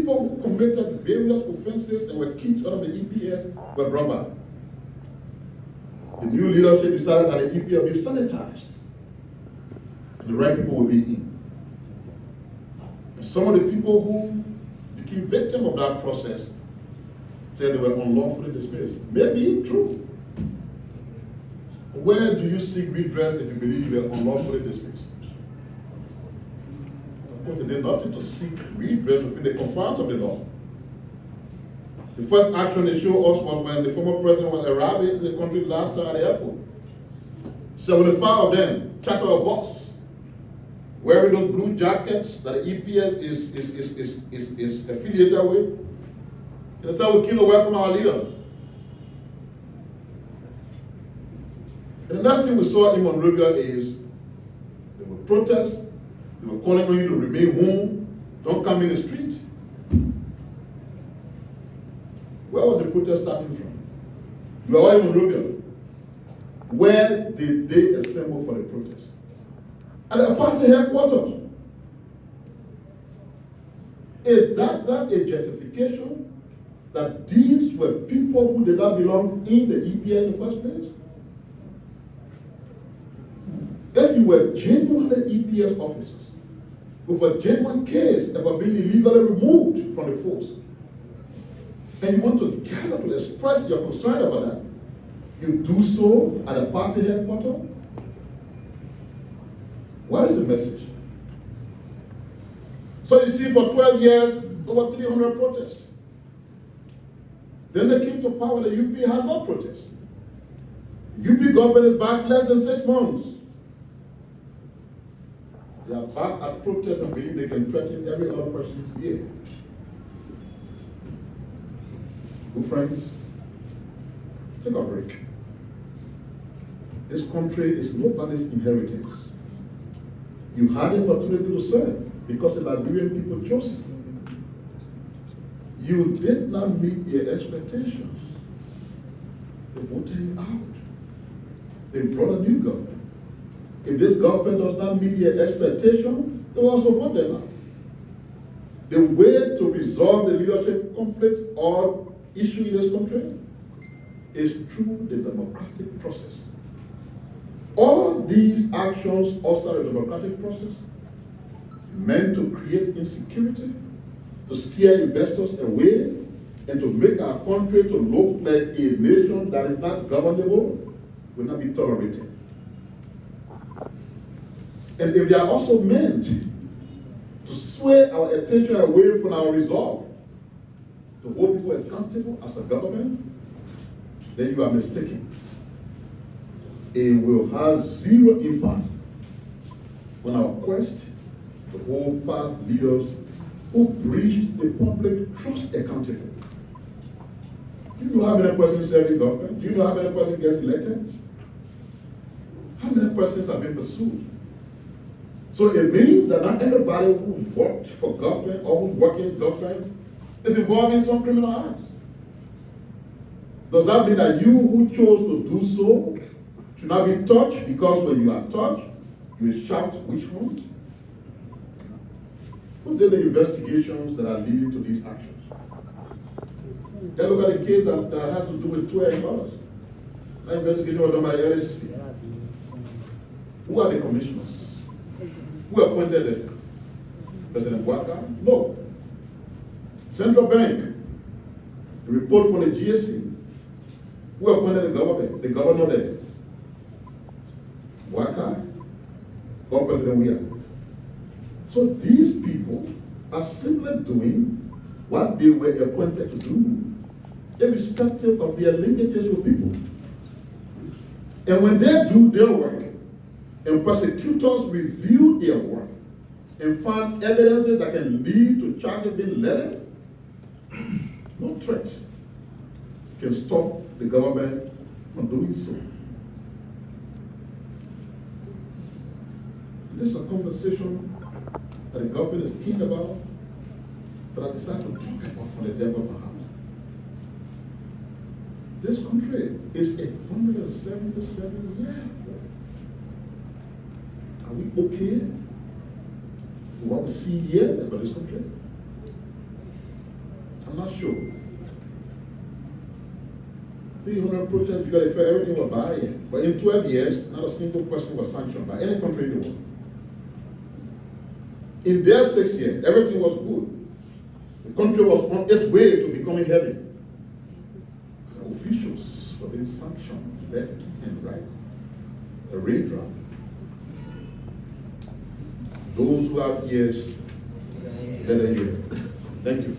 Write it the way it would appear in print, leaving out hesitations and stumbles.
people who committed various offenses and were kicked out of the EPS were brought back. The new leadership decided that the EPS will be sanitized. And the right people will be in. And some of the people who became victims of that process said they were unlawfully dismissed. Maybe true. Where do you seek redress if you believe you were unlawfully dismissed? Of course, they did nothing to seek redress within the confines of the law. The first action they showed us was when the former president was arriving in the country last time at the airport. 75 of them chartered a bus, wearing those blue jackets that the EPS is affiliated with. And they said, we came to welcome our leader. And the next thing we saw in Monrovia is there were protests. They were calling on you to remain home. Don't come in the street. Where was the protest starting from? You are all in Monrovia. Where did they assemble for the protest? At the party headquarters. Is that a justification that these were people who did not belong in the EPA in the first place? If you were genuinely EPS officers with a genuine case about being illegally removed from the force, and you want to gather to express your concern about that, you do so at a party headquarters? What is the message? So you see, for 12 years, over 300 protests. Then they came to power, the UP had no protest. The UP government is back less than 6 months. They are back at protest and believe they can threaten every other person's ear. Good friends, take a break. This country is nobody's inheritance. You had the opportunity to serve because the Liberian people chose you. You did not meet their expectations. They voted you out. They brought a new government. If this government does not meet their expectation, they will also vote them out. The way to resolve the leadership conflict or issue in this country is through the democratic process. All these actions outside the democratic process meant to create insecurity, to scare investors away, and to make our country to look like a nation that is not governable, will not be tolerated. And if they are also meant to sway our attention away from our resolve to hold people accountable as a government, then you are mistaken. It will have zero impact on our quest to hold past leaders who breached the public trust accountable. Do you know how many persons serve in government? Do you know how many persons get elected? How many persons have been pursued? So it means that not everybody who worked for government or who's working in government is involved in some criminal acts. Does that mean that you who chose to do so should not be touched, because when you are touched, you will shout witch hunt? Who did the investigations that are leading to these actions? Let's look at the case that had to do with $2 That investigation was done by the LSC. Who are the commissioners? Who appointed them? President Waka? No. Central Bank. The report from the GSC. Who appointed the government? The governor there. Waka or President Weah? So these people are simply doing what they were appointed to do, irrespective of their linkages with people. And when they do their work, and prosecutors review their work and find evidences that can lead to charges being levied, no threat can stop the government from doing so. This is a conversation that the government is keen about, but I decided to talk about from the devil of my heart. This country is a 177 year. Are we okay with what we see here about this country? I'm not sure. 300 protests, you got to feel everything was bad. But in 12 years, not a single person was sanctioned by any country in the world. In their 6 years, everything was good. The country was on its way to becoming heavy. The officials were being sanctioned left and right. A raindrop. Those who have ears, let them hear. Thank you.